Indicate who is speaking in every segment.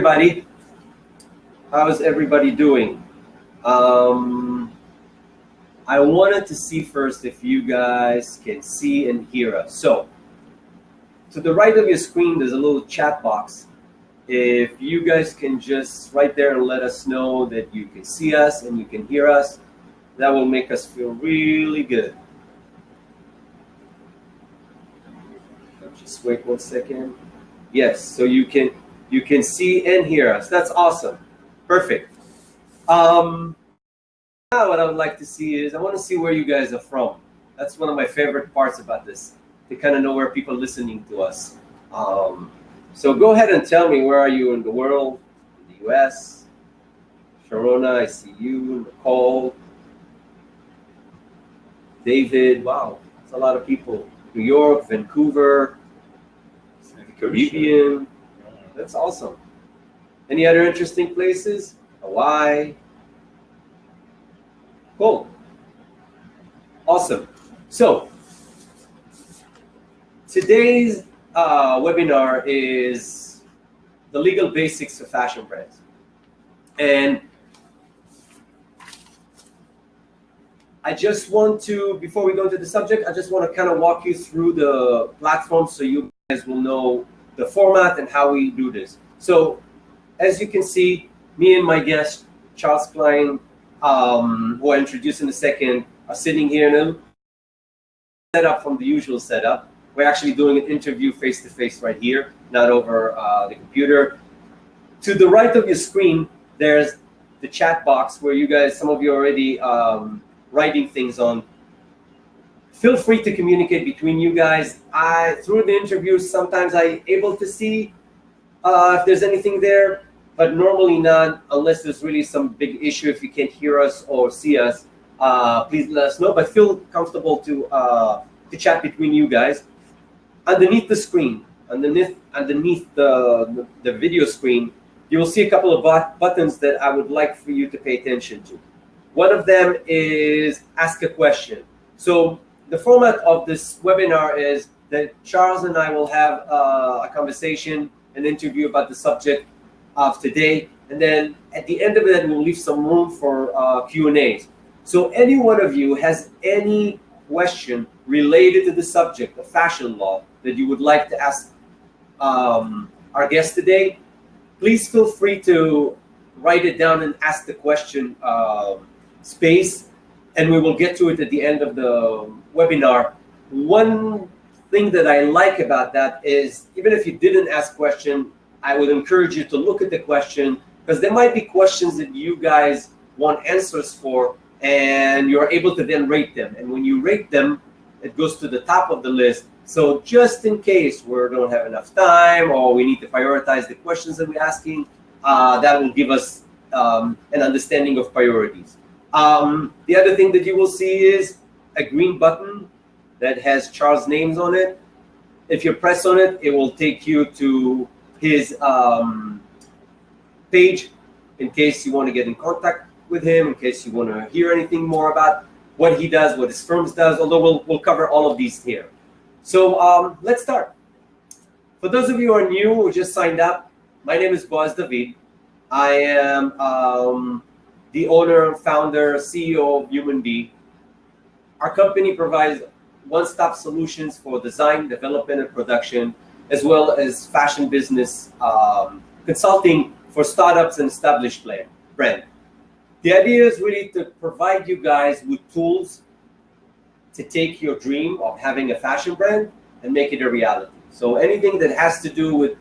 Speaker 1: everybody. How's everybody doing? I wanted to see first if you guys can see and hear us. So, to the right of your screen, there's a little chat box. If you guys can just right there and let us know that you can see us and you can hear us, that will make us feel really good. Just wait 1 second. Yes, so you can see and hear us. That's awesome. Perfect. Now what I would like to see is I want to see where you guys are from. That's one of my favorite parts about this, to kind of know where people are listening to us. So go ahead and tell me, where are you in the world? In the US? Sharona, I see you. Nicole. David, wow, that's a lot of people. New York, Vancouver, the Caribbean. That's awesome. Any other interesting places? Hawaii. Cool. Awesome. So today's webinar is the legal basics of fashion brands. And I just want to, before we go into the subject, I just want to kind of walk you through the platform so you guys will know the format and how we do this. So as you can see, me and my guest, Charles Klien, who I introduce in a second, are sitting here in a setup from the usual setup. We're actually doing an interview face-to-face right here, not over the computer. To the right of your screen, there's the chat box where you guys, some of you are already writing things on. Feel free to communicate between you guys. Through the interviews, sometimes I'm able to see if there's anything there, but normally not, unless there's really some big issue. If you can't hear us or see us, please let us know. But feel comfortable to chat between you guys. Underneath the screen, underneath the video screen, you will see a couple of buttons that I would like for you to pay attention to. One of them is ask a question. So the format of this webinar is that Charles and I will have a conversation, an interview about the subject of today, and then at the end of it, we'll leave some room for Q&As. So any one of you has any question related to the subject of fashion law that you would like to ask our guest today, please feel free to write it down and ask the question space, and we will get to it at the end of the webinar. One thing that I like about that is, even if you didn't ask question, I would encourage you to look at the question, because there might be questions that you guys want answers for, and you're able to then rate them. And when you rate them, it goes to the top of the list. So just in case we don't have enough time or we need to prioritize the questions that we're asking, that will give us an understanding of priorities. The other thing that you will see is a green button that has Charles' names on it. If you press on it, it will take you to his page in case you want to get in contact with him, in case you want to hear anything more about what he does, what his firm does, although we'll cover all of these here. So let's start. For those of you who are new, who just signed up, my name is Boaz David. I am the owner, founder, CEO of Human Bee. Our company provides one-stop solutions for design, development, and production, as well as fashion business consulting for startups and established brand. The idea is really to provide you guys with tools to take your dream of having a fashion brand and make it a reality. So anything that has to do with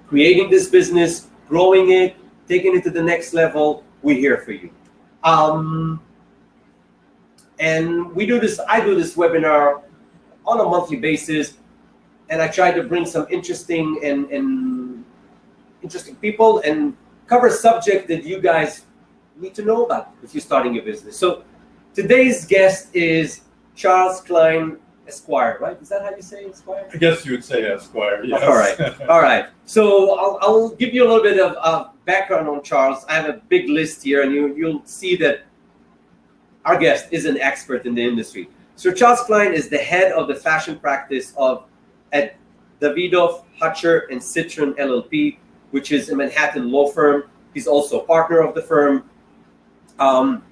Speaker 1: creating this business, growing it, taking it to the next level, we're here for you. And we do this, I do this webinar on a monthly basis, and I try to bring some interesting and interesting people and cover a subject that you guys need to know about if you're starting your business. So today's guest is Charles Klien, Esquire, right? Is that how you say Esquire?
Speaker 2: I guess you would say Esquire, yes.
Speaker 1: All right, all right. So I'll give you a little bit of background on Charles. I have a big list here, and you'll see that our guest is an expert in the industry. So Charles Klien is the head of the fashion practice at Davidoff Hutcher Citron LLP. which is a Manhattan law firm. He's also a partner of the firm.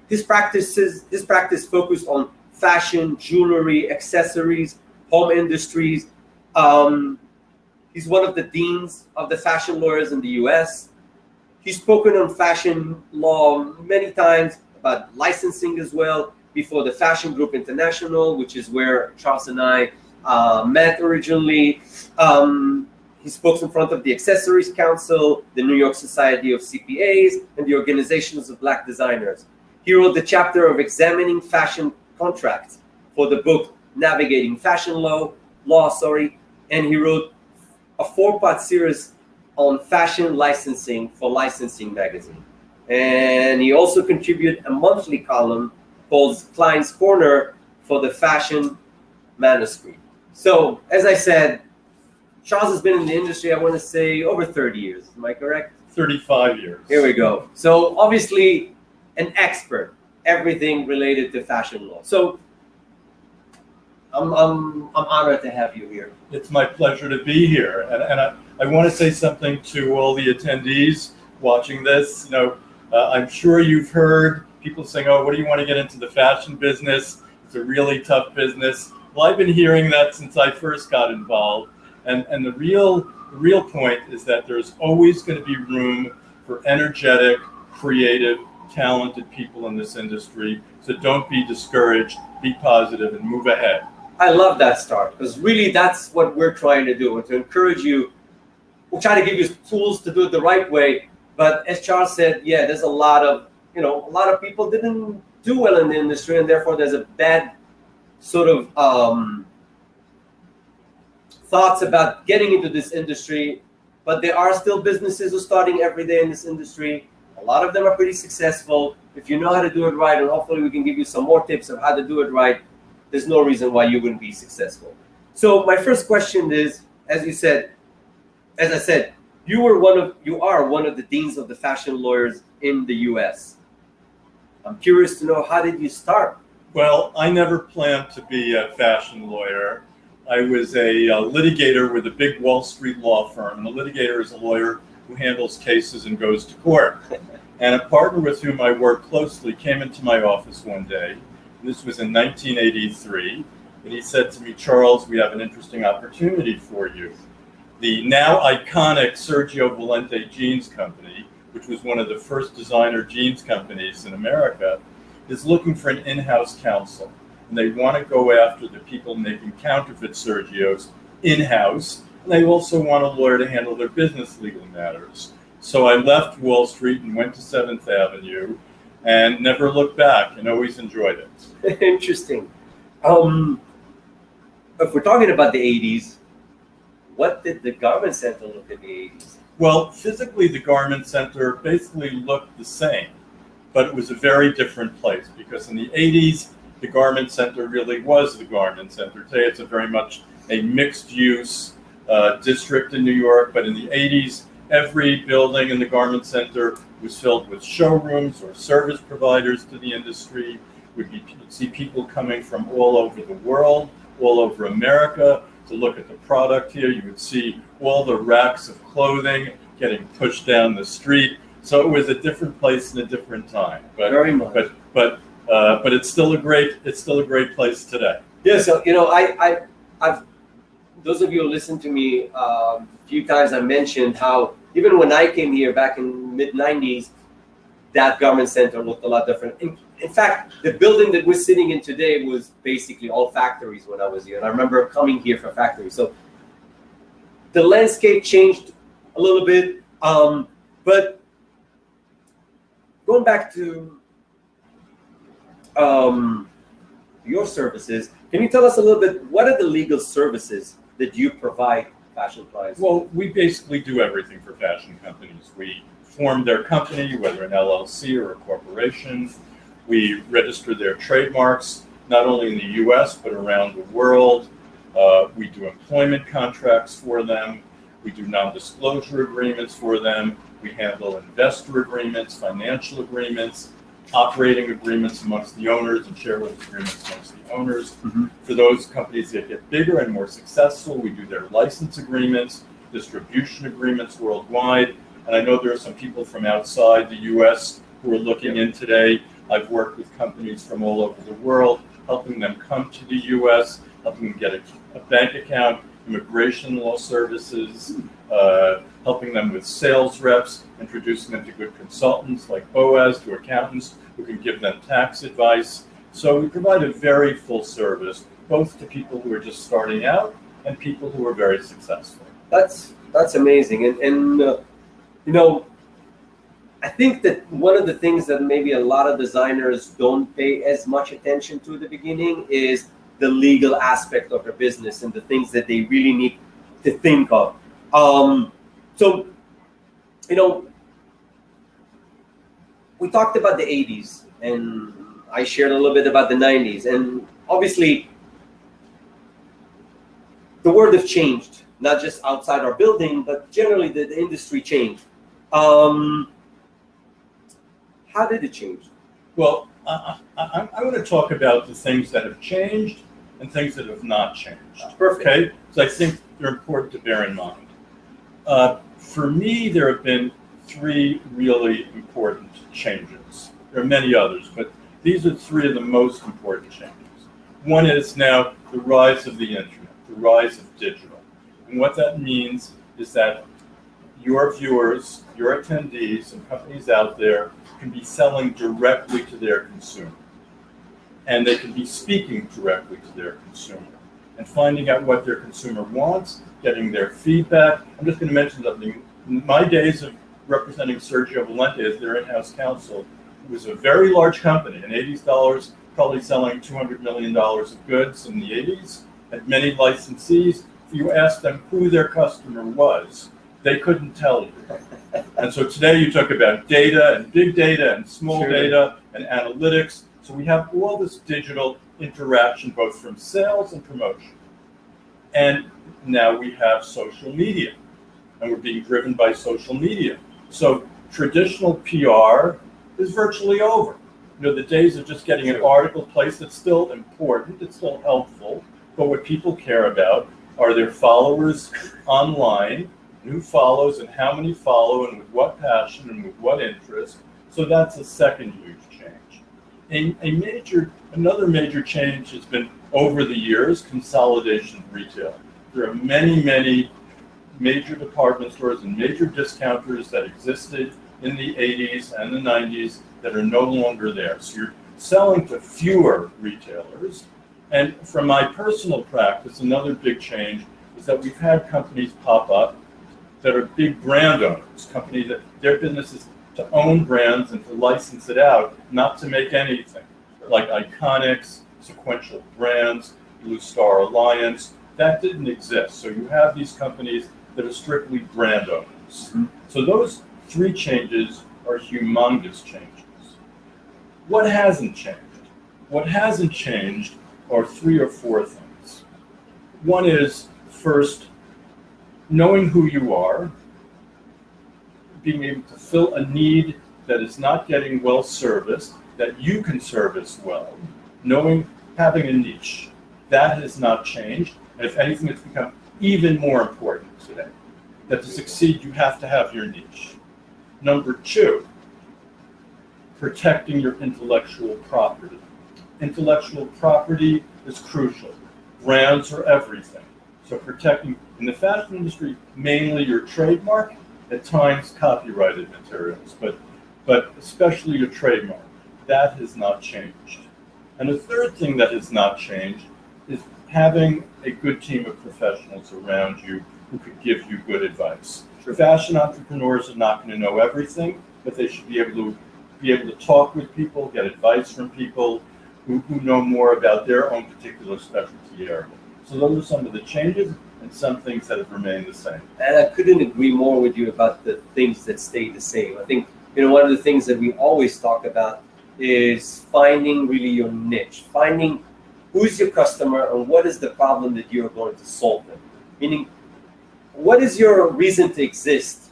Speaker 1: His practice focused on fashion, jewelry, accessories, home industries. He's one of the deans of the fashion lawyers in the US. He's spoken on fashion law many times, about licensing as well, before the Fashion Group International, which is where Charles and I met originally. He spoke in front of the Accessories Council, the New York Society of CPAs, and the Organizations of Black Designers. He wrote the chapter of examining fashion contracts for the book Navigating Fashion Law, and he wrote a 4-part series on fashion licensing for Licensing magazine. And he also contributed a monthly column called Klien's Corner for the Fashion Manuscript. So, as I said, Charles has been in the industry, I want to say, over 30 years. Am I correct?
Speaker 2: 35 years.
Speaker 1: Here we go. So, obviously, an expert, everything related to fashion law. So, I'm honored to have you here.
Speaker 2: It's my pleasure to be here. And I want to say something to all the attendees watching this. You know, I'm sure you've heard people saying, oh, what do you want to get into the fashion business? It's a really tough business. Well, I've been hearing that since I first got involved. And the real point is that there's always going to be room for energetic, creative, talented people in this industry. So don't be discouraged, be positive, and move ahead.
Speaker 1: I love that start, because really that's what we're trying to do, and to encourage you. We'll try to give you tools to do it the right way. But as Charles said, yeah, there's a lot of people didn't do well in the industry, and therefore there's a bad sort of thoughts about getting into this industry. But there are still businesses who are starting every day in this industry. A lot of them are pretty successful. If you know how to do it right, and hopefully we can give you some more tips of how to do it right, there's no reason why you wouldn't be successful. So my first question is, as I said, you are one of the deans of the fashion lawyers in the US. I'm curious to know, how did you start?
Speaker 2: Well, I never planned to be a fashion lawyer. I was a litigator with a big Wall Street law firm. And a litigator is a lawyer who handles cases and goes to court. And a partner with whom I worked closely came into my office one day. This was in 1983. And he said to me, Charles, we have an interesting opportunity for you. The now iconic Sergio Valente Jeans Company, which was one of the first designer jeans companies in America, is looking for an in-house counsel. And they want to go after the people making counterfeit Sergios in-house. And they also want a lawyer to handle their business legal matters. So I left Wall Street and went to 7th Avenue and never looked back, and always enjoyed it.
Speaker 1: Interesting. If we're talking about the 80s, what did the Garment Center look in the 80s?
Speaker 2: Well, physically, the Garment Center basically looked the same, but it was a very different place, because in the 80s, the Garment Center really was the Garment Center. Today, it's a very much a mixed-use district in New York, but in the 80s, every building in the Garment Center was filled with showrooms or service providers to the industry. You'd see people coming from all over the world, all over America, to look at the product here. You would see all the racks of clothing getting pushed down the street. So it was a different place and a different time. But
Speaker 1: very much.
Speaker 2: But it's still a great place today.
Speaker 1: Yeah. So I've those of you who listen to me a few times, I mentioned how even when I came here back in mid-90s, that Garment Center looked a lot different. In fact, the building that we're sitting in today was basically all factories when I was here. And I remember coming here for factories. So the landscape changed a little bit. But going back to your services, can you tell us a little bit, what are the legal services that you provide fashion clients?
Speaker 2: Well, we basically do everything for fashion companies. We form their company, whether an LLC or a corporation. We register their trademarks, not only in the US, but around the world. We do employment contracts for them. We do non-disclosure agreements for them. We handle investor agreements, financial agreements, operating agreements amongst the owners, and shareholders agreements amongst the owners. Mm-hmm. For those companies that get bigger and more successful, we do their license agreements, distribution agreements worldwide. And I know there are some people from outside the U.S. who are looking in today. I've worked with companies from all over the world, helping them come to the U.S., helping them get a bank account, immigration law services, helping them with sales reps, introducing them to good consultants like Boaz, to accountants who can give them tax advice. So we provide a very full service, both to people who are just starting out and people who are very successful.
Speaker 1: That's amazing. And you know, I think that one of the things that maybe a lot of designers don't pay as much attention to at the beginning is the legal aspect of their business and the things that they really need to think of. So, you know, we talked about the 80s, and I shared a little bit about the 90s, and obviously the world has changed, not just outside our building, but generally the industry changed. How did it change?
Speaker 2: Well, I want to talk about the things that have changed and things that have not changed.
Speaker 1: Perfect.
Speaker 2: Okay? So I think they're important to bear in mind. For me, there have been three really important changes. There are many others, but these are three of the most important changes. One is now the rise of the internet, the rise of digital. And what that means is that your viewers, your attendees, and companies out there can be selling directly to their consumer. And they can be speaking directly to their consumer and finding out what their consumer wants, getting their feedback. I'm just going to mention something. In my days of representing Sergio Valente as their in-house counsel, it was a very large company, in 80s dollars, probably selling $200 million of goods in the 80s, had many licensees. If you asked them who their customer was, they couldn't tell you. And so today you talk about data and big data and small data and analytics. So we have all this digital interaction, both from sales and promotion. And now we have social media, and we're being driven by social media. So traditional PR is virtually over. You know, the days of just getting an article placed, it's still important, it's still helpful, but what people care about are their followers online, who follows and how many follow and with what passion and with what interest. So that's a second huge change. Another major change has been, over the years, consolidation of retail. There are many, many major department stores and major discounters that existed in the 80s and the 90s that are no longer there. So you're selling to fewer retailers. And from my personal practice, another big change is that we've had companies pop up that are big brand owners, companies that their business is to own brands and to license it out, not to make anything, like Iconics, Sequential Brands, Blue Star Alliance. That didn't exist. So you have these companies that are strictly brand owners. Mm-hmm. So those three changes are humongous changes. What hasn't changed? What hasn't changed are three or four things. One is, first, knowing who you are, being able to fill a need that is not getting well serviced, that you can service well, having a niche. That has not changed. And if anything, it's become even more important today. That to succeed, you have to have your niche. Number two, protecting your intellectual property. Intellectual property is crucial. Brands are everything. So protecting, in the fashion industry, mainly your trademark, at times copyrighted materials, but especially your trademark. That has not changed. And the third thing that has not changed is having a good team of professionals around you who could give you good advice. Sure. Fashion entrepreneurs are not going to know everything, but they should be able to talk with people, get advice from people who know more about their own particular specialty area. So those are some of the changes and some things that have remained the same.
Speaker 1: And I couldn't agree more with you about the things that stay the same. I think, one of the things that we always talk about is finding really your niche, finding who's your customer and what is the problem that you're going to solve them. Meaning, what is your reason to exist,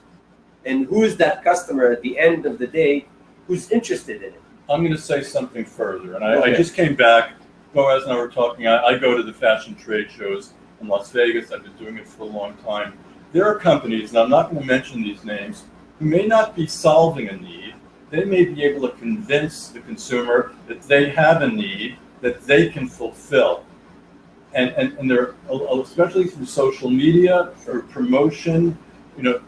Speaker 1: and who is that customer at the end of the day who's interested in it?
Speaker 2: I'm going to say something further, and I just came back. Boaz and I were talking. I go to the fashion trade shows in Las Vegas. I've been doing it for a long time. There are companies, and I'm not going to mention these names, who may not be solving a need. They may be able to convince the consumer that they have a need that they can fulfill. And they're, especially through social media, through promotion,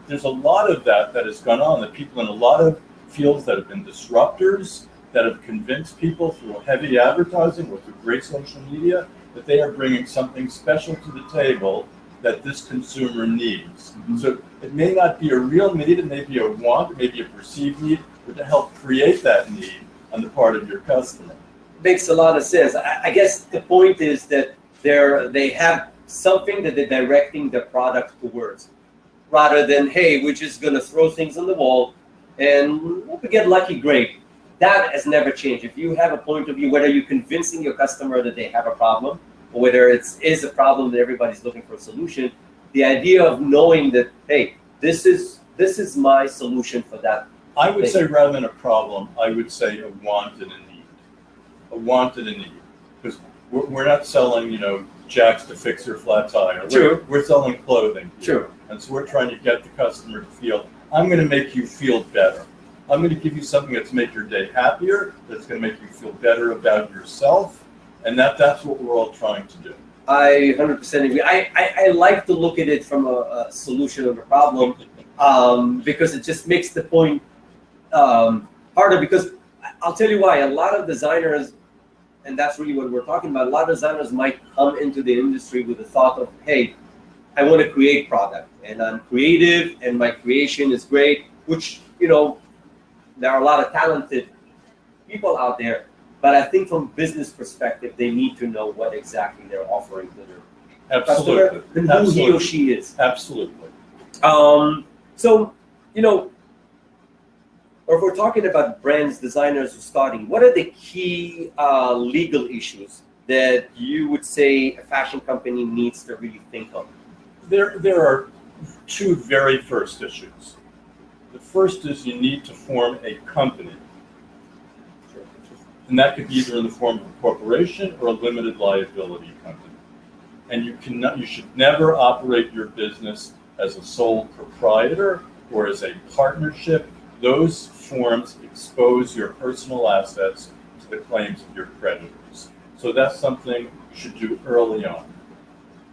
Speaker 2: there's a lot of that has gone on, that people in a lot of fields that have been disruptors, that have convinced people through heavy advertising or through great social media that they are bringing something special to the table that this consumer needs. Mm-hmm. So it may not be a real need, it may be a want, it may be a perceived need, but to help create that need on the part of your customer.
Speaker 1: Makes a lot of sense. I guess the point is that they have something that they're directing the product towards, rather than, hey, we're just going to throw things on the wall and if we get lucky, great. That has never changed. If you have a point of view, whether you're convincing your customer that they have a problem, or whether it is a problem that everybody's looking for a solution, the idea of knowing that, hey, this is my solution for that.
Speaker 2: I would say, rather than a problem, I would say a want and a need. A want and a need. Because we're not selling, jacks to fix your flat tire.
Speaker 1: True.
Speaker 2: We're selling clothing.
Speaker 1: True.
Speaker 2: And so we're trying to get the customer to feel, I'm going to make you feel better. I'm going to give you something that's make your day happier, that's going to make you feel better about yourself, and that's what we're all trying to do.
Speaker 1: I 100% agree. I like to look at it from a solution of a problem, because it just makes the point harder. Because I'll tell you why. A lot of designers, and that's really what we're talking about, a lot of designers might come into the industry with the thought of, hey, I want to create product, and I'm creative, and my creation is great, which, there are a lot of talented people out there, but I think from business perspective, they need to know what exactly they're offering to their customer and who he or she is.
Speaker 2: Absolutely.
Speaker 1: So, or if we're talking about brands, designers who are starting, what are the key legal issues that you would say a fashion company needs to really think of?
Speaker 2: There are two very first issues. The first is you need to form a company. And that could be either in the form of a corporation or a limited liability company. And you should never operate your business as a sole proprietor or as a partnership. Those forms expose your personal assets to the claims of your creditors. So that's something you should do early on.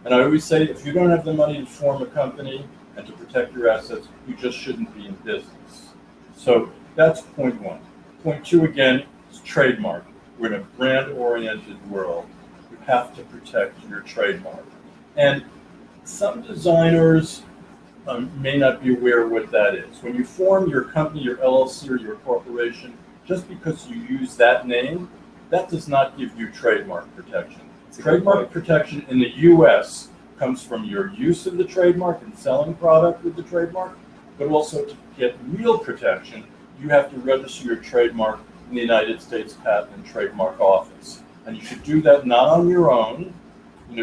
Speaker 2: And I always say, if you don't have the money to form a company and to protect your assets, you just shouldn't be in business. So that's point one. Point two, again, is trademark. We're in a brand-oriented world. You have to protect your trademark. And some designers may not be aware of what that is. When you form your company, your LLC, or your corporation, just because you use that name, that does not give you trademark protection. Trademark protection in the U.S. comes from your use of the trademark and selling product with the trademark, but also to get real protection, you have to register your trademark in the United States Patent and Trademark Office. And you should do that not on your own.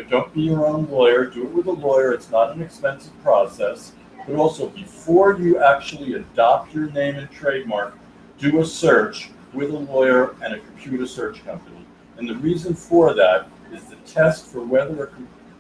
Speaker 2: Don't be your own lawyer. Do it with a lawyer. It's not an expensive process. But also, before you actually adopt your name and trademark, do a search with a lawyer and a computer search company. And the reason for that is the test for whether a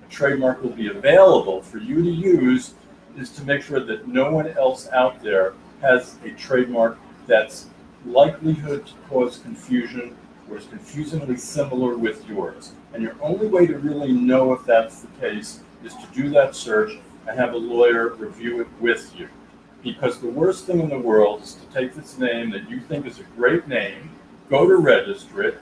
Speaker 2: trademark will be available for you to use is to make sure that no one else out there has a trademark that's likelihood to cause confusion or is confusingly similar with yours. And your only way to really know if that's the case is to do that search and have a lawyer review it with you. Because the worst thing in the world is to take this name that you think is a great name, go to register it,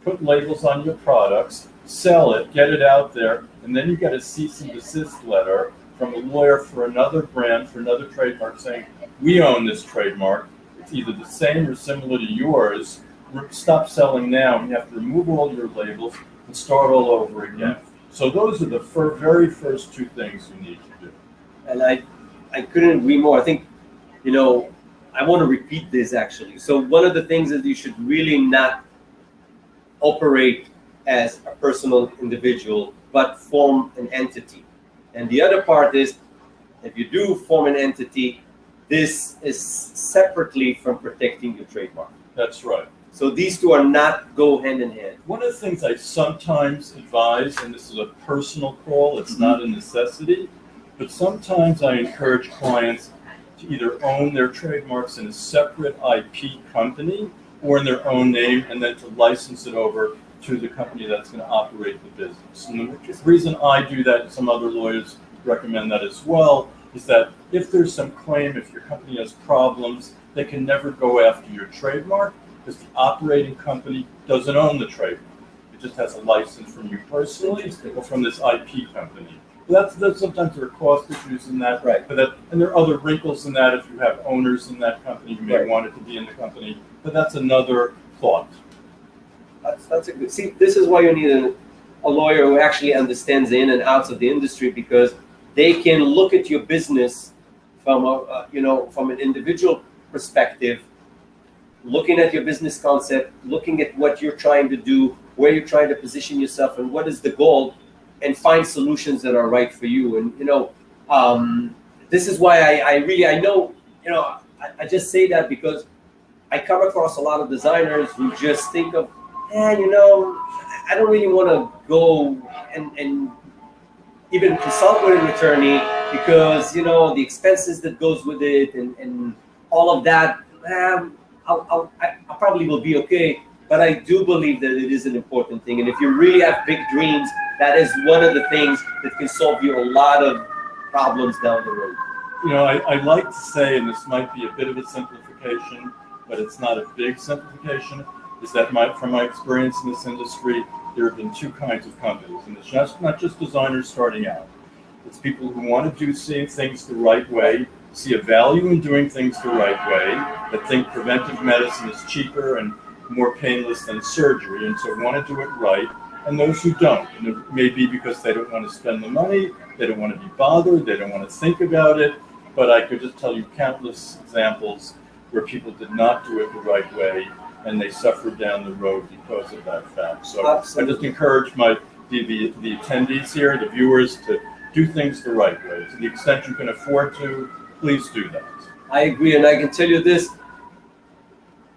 Speaker 2: put labels on your products, sell it, get it out there, and then you get a cease and desist letter from a lawyer for another brand, for another trademark saying, we own this trademark. It's either the same or similar to yours. Stop selling now, and you have to remove all your labels and start all over again. So those are the very first two things you need to do.
Speaker 1: And I couldn't agree more. I think, I want to repeat this actually. So one of the things is you should really not operate as a personal individual, but form an entity. And the other part is, if you do form an entity, this is separately from protecting your trademark.
Speaker 2: That's right.
Speaker 1: So these two are not go hand in hand.
Speaker 2: One of the things I sometimes advise, and this is a personal call, it's not a necessity, but sometimes I encourage clients to either own their trademarks in a separate IP company or in their own name, and then to license it over to the company that's going to operate the business. And the reason I do that, and some other lawyers recommend that as well, is that if there's some claim, if your company has problems, they can never go after your trademark because the operating company doesn't own the trademark. It just has a license from you personally or from this IP company. That's sometimes there are cost issues in that,
Speaker 1: right?
Speaker 2: But and there are other wrinkles in that if you have owners in that company, you may
Speaker 1: right.
Speaker 2: want it to be in the company. But that's another thought.
Speaker 1: That's a good. See, this is why you need a lawyer who actually understands the in and outs of the industry, because they can look at your business from from an individual perspective, looking at your business concept, looking at what you're trying to do, where you're trying to position yourself, and what is the goal, and find solutions that are right for you. And this is why I know I just say that because I come across a lot of designers who just think of, I don't really want to go and even consult with an attorney because the expenses that goes with it and all of that. I probably will be okay, but I do believe that it is an important thing. And if you really have big dreams, that is one of the things that can solve you a lot of problems down the road.
Speaker 2: I like to say, and this might be a bit of a simplification, but it's not a big simplification, is that from my experience in this industry, there have been two kinds of companies. And it's not just designers starting out. It's people who want to see things the right way, see a value in doing things the right way, that think preventive medicine is cheaper and more painless than surgery, and so want to do it right, and those who don't. And it may be because they don't want to spend the money, they don't want to be bothered, they don't want to think about it, but I could just tell you countless examples where people did not do it the right way, and they suffered down the road because of that fact. So absolutely. I just encourage the attendees here, the viewers, to do things the right way. To the extent you can afford to, please do that.
Speaker 1: I agree, and I can tell you this,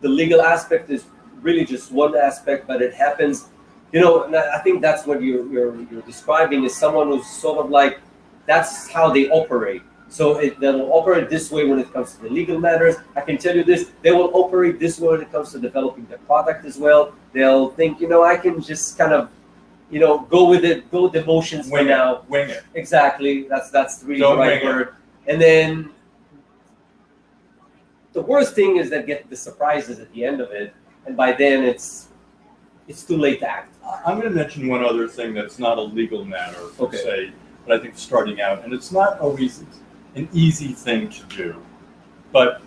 Speaker 1: the legal aspect is really just one aspect, but it happens, and I think that's what you're describing is someone who's sort of like, that's how they operate. So they'll operate this way when it comes to the legal matters. I can tell you this, they will operate this way when it comes to developing their product as well. They'll think, I can just kind of, go with the motions for now.
Speaker 2: Wing it.
Speaker 1: Exactly, that's really the right word. And then the worst thing is that get the surprises at the end of it, and by then it's too late to act.
Speaker 2: I'm going to mention one other thing that's not a legal matter per se, but I think starting out, and it's not always an easy thing to do, but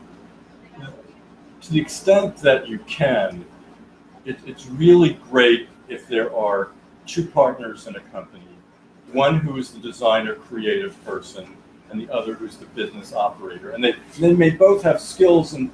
Speaker 2: to the extent that you can, it's really great if there are two partners in a company, one who is the designer, creative person, and the other who's the business operator. And they may both have skills and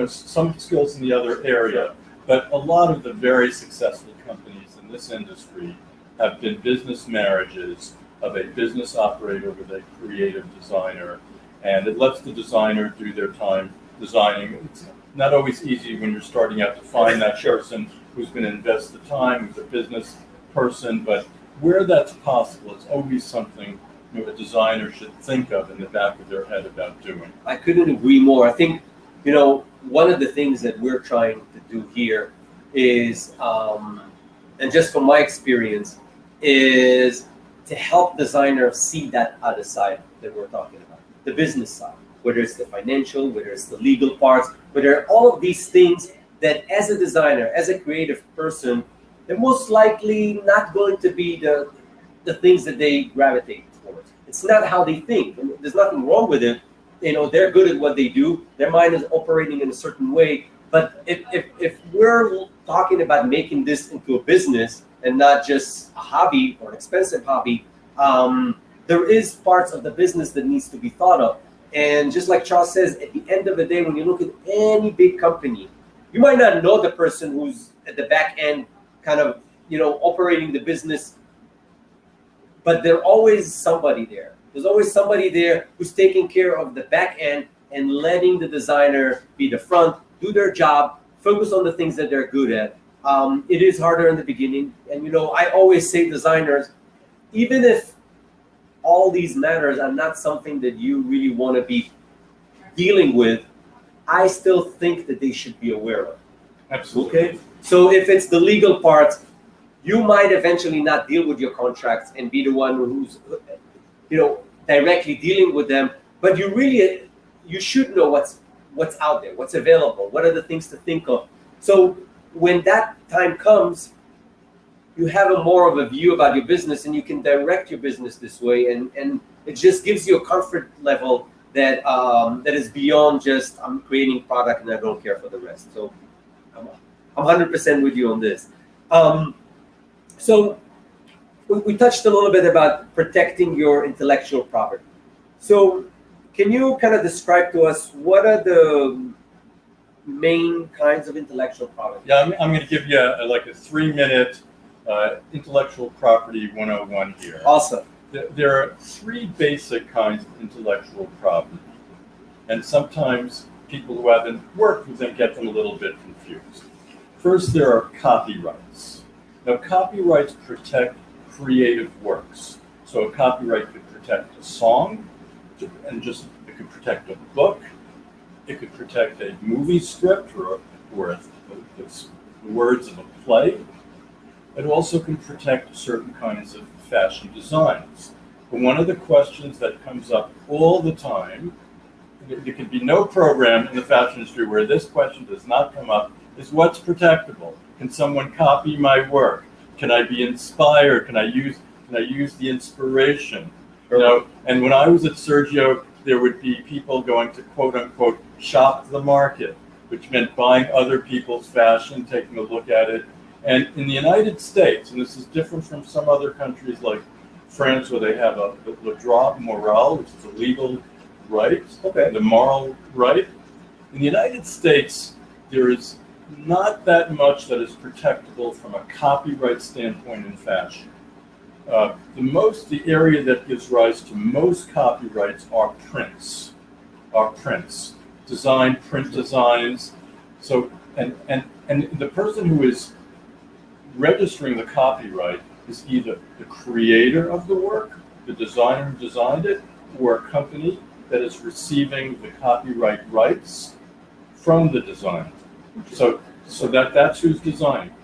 Speaker 2: some skills in the other area, but a lot of the very successful companies in this industry have been business marriages of a business operator with a creative designer, and it lets the designer do their time designing. It's not always easy when you're starting out to find that person who's going to invest the time, who's a business person, but where that's possible, it's always something a designer should think of in the back of their head about doing.
Speaker 1: I couldn't agree more. I think, one of the things that we're trying to do here is, and just from my experience, is to help designers see that other side that we're talking about, the business side, whether it's the financial, whether it's the legal parts, whether all of these things that as a designer, as a creative person, they're most likely not going to be the things that they gravitate towards. It's not how they think. And there's nothing wrong with it. They're good at what they do. Their mind is operating in a certain way. But if we're talking about making this into a business and not just a hobby or an expensive hobby, there is parts of the business that needs to be thought of. And just like Charles says, at the end of the day, when you look at any big company, you might not know the person who's at the back end kind of, operating the business, but there's always somebody there. There's always somebody there who's taking care of the back end and letting the designer be the front, do their job, focus on the things that they're good at. It is harder in the beginning. And, I always say designers, even if all these matters are not something that you really want to be dealing with, I still think that they should be aware of.
Speaker 2: Absolutely.
Speaker 1: Okay? So if it's the legal part, you might eventually not deal with your contracts and be the one who's, directly dealing with them, but you should know what's out there, what's available, what are the things to think of. So when that time comes, you have more of a view about your business, and you can direct your business this way, and it just gives you a comfort level that that is beyond just I'm creating product and I don't care for the rest. So I'm 100% with you on this. So we touched a little bit about protecting your intellectual property. So can you kind of describe to us what are the main kinds of intellectual property?
Speaker 2: Yeah, I'm going to give you like a 3-minute intellectual property 101 here.
Speaker 1: Awesome.
Speaker 2: There are 3 basic kinds of intellectual property, and sometimes people who haven't worked with them get them a little bit confused. First, there are copyrights. Now, copyrights protect creative works. So a copyright could protect a song, and it could protect a book, it could protect a movie script or the words of a play. It also can protect certain kinds of fashion designs. But one of the questions that comes up all the time, there can be no program in the fashion industry where this question does not come up, is what's protectable? Can someone copy my work? Can I be inspired? Can I use the inspiration? And when I was at Sergio, there would be people going to quote unquote shop the market, which meant buying other people's fashion, taking a look at it. And in the United States, and this is different from some other countries like France, where they have le droit moral, which is a legal right, the moral right. In the United States, there is not that much that is protectable from a copyright standpoint in fashion. The area that gives rise to most copyrights are prints, print designs. So, and the person who is registering the copyright is either the creator of the work, the designer who designed it, or a company that is receiving the copyright rights from the designer. So that's who's designing,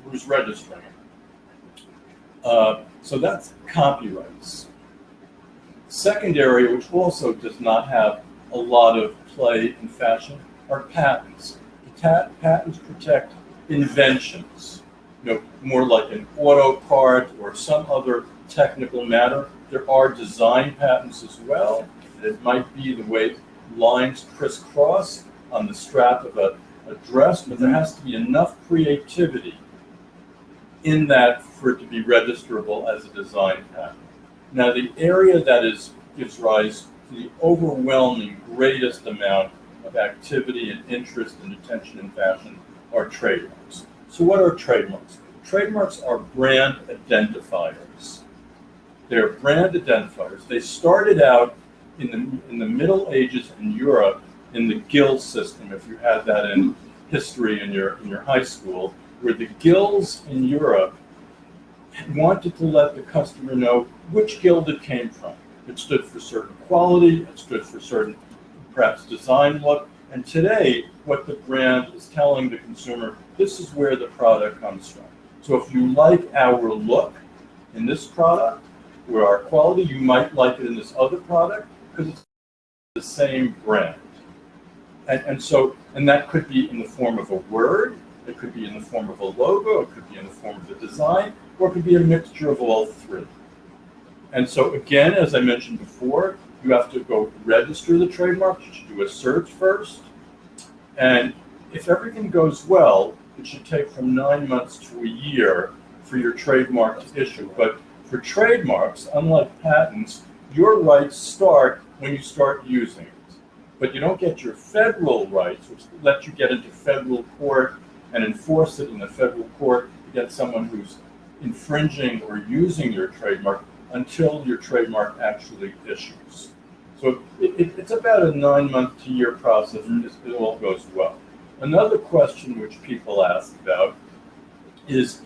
Speaker 2: who's registering it. So that's copyrights. Second area, which also does not have a lot of play in fashion, are patents. Patents protect inventions, more like an auto part or some other technical matter. There are design patents as well. It might be the way lines crisscross on the strap of a dress, but there has to be enough creativity in that for it to be registerable as a design patent. Now, the area that gives rise to the overwhelming greatest amount of activity and interest and attention in fashion are trademarks. So what are trademarks? Trademarks are brand identifiers. They're brand identifiers. They started out in the Middle Ages in Europe in the guild system, if you had that in history in your high school, where the guilds in Europe wanted to let the customer know which guild it came from. It stood for certain quality, it stood for certain perhaps design look, and today what the brand is telling the consumer, this is where the product comes from. So if you like our look in this product or our quality, you might like it in this other product because it's the same brand. And that could be in the form of a word, it could be in the form of a logo, it could be in the form of a design, or it could be a mixture of all 3. And so again, as I mentioned before, you have to go register the trademark. You should do a search first. And if everything goes well, it should take from 9 months to a year for your trademark to issue. But for trademarks, unlike patents, your rights start when you start using it. But you don't get your federal rights, which let you get into federal court and enforce it in the federal court against someone who's infringing or using your trademark until your trademark actually issues. So it's about a 9-month to year process if it all goes well. Another question which people ask about is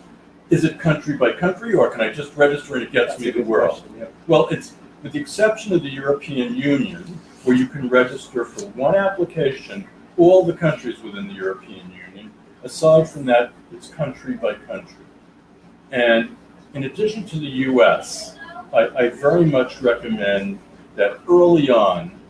Speaker 2: it country by country, or can I just register and it gets me the world?
Speaker 1: Question, yeah.
Speaker 2: Well, it's with the exception of the European Union, where you can register for one application all the countries within the European Union. Aside from that, it's country by country. And in addition to the US, I very much recommend that early on,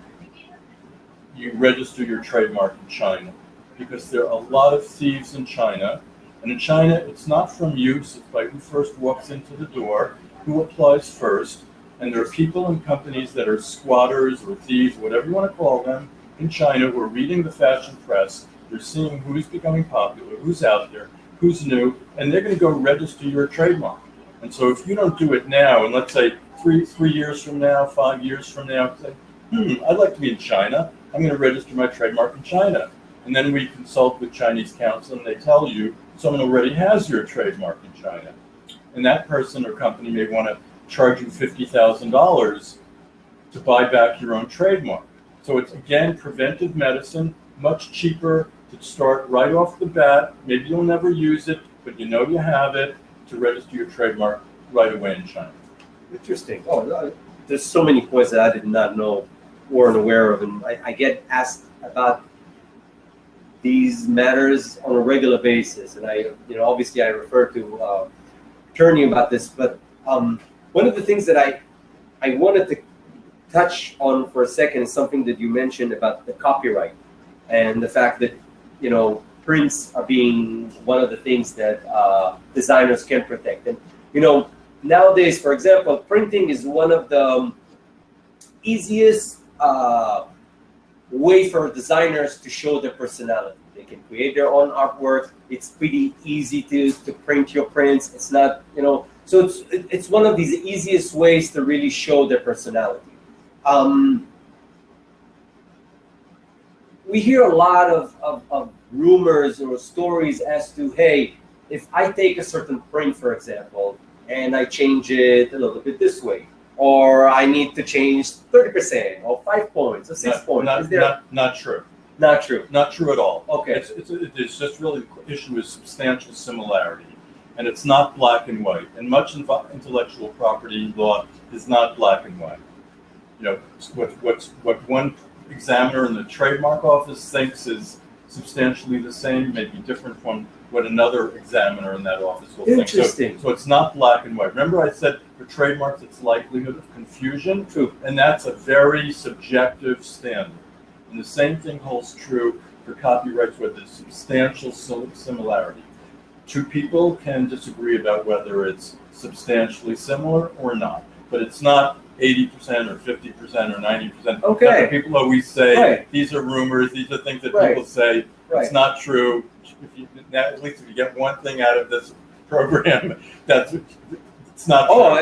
Speaker 2: you register your trademark in China, because there are a lot of thieves in China. And in China, it's not from use, it's by who first walks into the door, who applies first. And there are people and companies that are squatters or thieves, whatever you want to call them, in China who are reading the fashion press. They're seeing who's becoming popular, who's out there, who's new, and they're going to go register your trademark. And so if you don't do it now, and let's say three years from now, 5 years from now, say, I'd like to be in China. I'm going to register my trademark in China. And then we consult with Chinese counsel, and they tell you someone already has your trademark in China. And that person or company may want to charge you $50,000 to buy back your own trademark. So it's, again, preventive medicine, much cheaper to start right off the bat. Maybe you'll never use it, but you know you have it, to register your trademark right away in China.
Speaker 1: Interesting. Oh, there's so many points that I did not know, weren't aware of, and I get asked about these matters on a regular basis. And obviously I refer to attorney about this, but one of the things that I wanted to touch on for a second is something that you mentioned about the copyright and the fact that, prints are being one of the things that designers can protect. And, nowadays, for example, printing is one of the easiest way for designers to show their personality. They can create their own artwork. It's pretty easy to print your prints. It's not, so it's one of these easiest ways to really show their personality. We hear a lot of rumors or stories as to, hey, if I take a certain print, for example, and I change it a little bit this way, or I need to change 30% or 5 points or 6 points.
Speaker 2: Not true.
Speaker 1: Not true.
Speaker 2: Not true at all.
Speaker 1: Okay.
Speaker 2: It's just really the issue is substantial similarity. And it's not black and white. And much intellectual property law is not black and white. What one examiner in the trademark office thinks is substantially the same may be different from what another examiner in that office will think.
Speaker 1: Interesting.
Speaker 2: So it's not black and white. Remember I said for trademarks it's likelihood of confusion?
Speaker 1: True.
Speaker 2: And that's a very subjective standard. And the same thing holds true for copyrights where there's substantial similarity. Two people can disagree about whether it's substantially similar or not, but it's not 80% or 50% or 90%.
Speaker 1: Okay.
Speaker 2: People always say,
Speaker 1: right,
Speaker 2: these are rumors, these are things that
Speaker 1: right,
Speaker 2: people say,
Speaker 1: right,
Speaker 2: it's not true. At least if you get one thing out of this program, it's not true.
Speaker 1: Oh,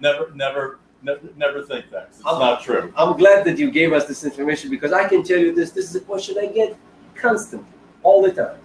Speaker 2: never think that. It's not true.
Speaker 1: I'm glad that you gave us this information, because I can tell you this is a question I get constantly, all the time.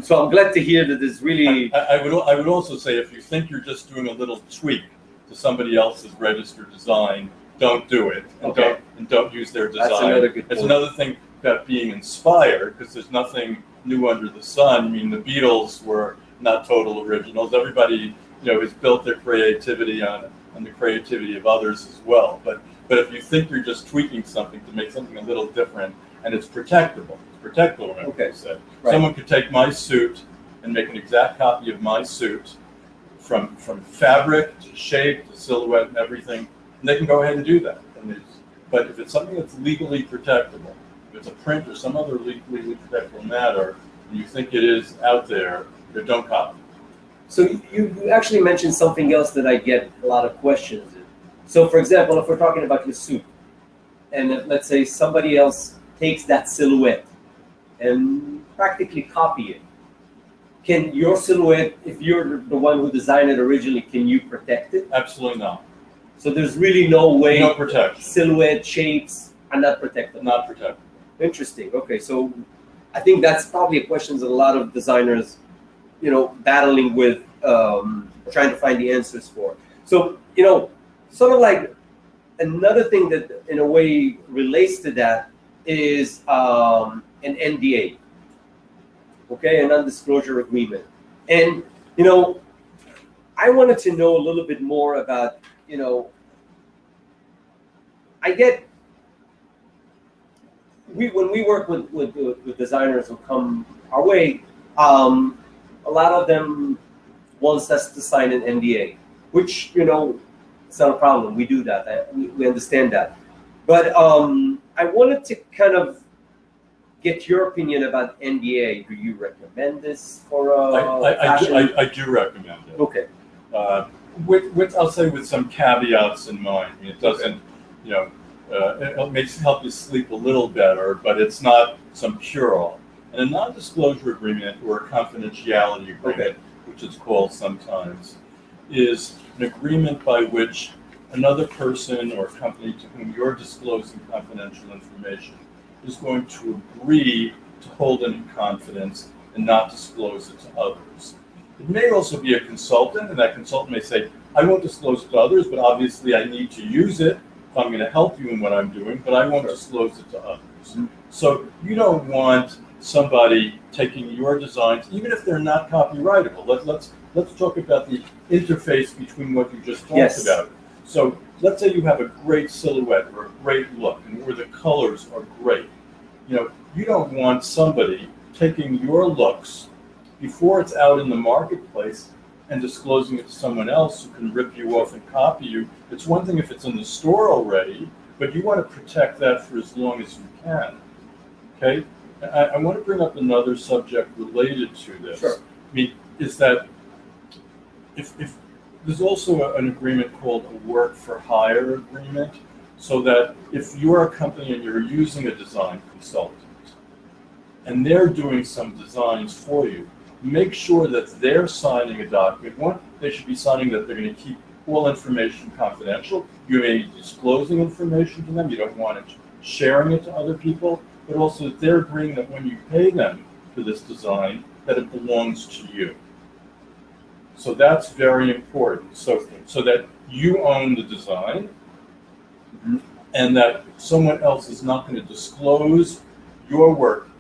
Speaker 1: So I'm glad to hear that there's really...
Speaker 2: I would also say, if you think you're just doing a little tweak to somebody else's registered design, don't do it, and don't use their design.
Speaker 1: That's another good point.
Speaker 2: It's another thing about being inspired, because there's nothing new under the sun. I mean, the Beatles were not total originals. Everybody, has built their creativity on the creativity of others as well. But if you think you're just tweaking something to make something a little different, and it's protectable, remember I said. Right. Someone could take my suit and make an exact copy of my suit, from fabric to shape to silhouette and everything, and they can go ahead and do that. But if it's something that's legally protectable, if it's a print or some other legally protectable matter, and you think it is out there, don't copy.
Speaker 1: So you actually mentioned something else that I get a lot of questions in. So for example, if we're talking about your suit, and if, let's say somebody else takes that silhouette and practically copy it, can your silhouette, if you're the one who designed it originally, can you protect it?
Speaker 2: Absolutely not.
Speaker 1: So there's really no way.
Speaker 2: No protection.
Speaker 1: Silhouette shapes are not protected.
Speaker 2: Not protected.
Speaker 1: Interesting. Okay, so I think that's probably a question that a lot of designers, battling with, trying to find the answers for. So, sort of like another thing that in a way relates to that is an NDA. Okay, a non-disclosure agreement. And, I wanted to know a little bit more about, I get when we work with designers who come our way, a lot of them wants us to sign an NDA, which, you know, it's not a problem. We do that. We understand that. But I wanted to kind of get your opinion about NDA. Do you recommend this for
Speaker 2: I do recommend it.
Speaker 1: Okay.
Speaker 2: With I'll say with some caveats in mind. I mean, it doesn't, you know, it makes help you sleep a little better, but it's not some cure-all. And a non-disclosure agreement or a confidentiality agreement, which it's called sometimes, is an agreement by which another person or company to whom you're disclosing confidential information is going to agree to hold it in confidence and not disclose it to others. It may also be a consultant, and that consultant may say, I won't disclose it to others, but obviously I need to use it if I'm going to help you in what I'm doing, but I won't disclose it to others. Mm-hmm. So you don't want somebody taking your designs, even if they're not copyrightable. Let's talk about the interface between what you just talked about. So let's say you have a great silhouette or a great look, and where the colors are great. You know, you don't want somebody taking your looks before it's out in the marketplace and disclosing it to someone else who can rip you off and copy you. It's one thing if it's in the store already, but you want to protect that for as long as you can. Okay? I want to bring up another subject related to this.
Speaker 1: Sure.
Speaker 2: I mean, is that if there's also an agreement called a work for hire agreement, so that if you're a company and you're using a design consultant and they're doing some designs for you, make sure that they're signing a document. One, they should be signing that they're going to keep all information confidential. You may be disclosing information to them. You don't want it sharing it to other people, but also that they're agreeing that when you pay them for this design, that it belongs to you. So that's very important. So that you own the design, and that someone else is not going to disclose your work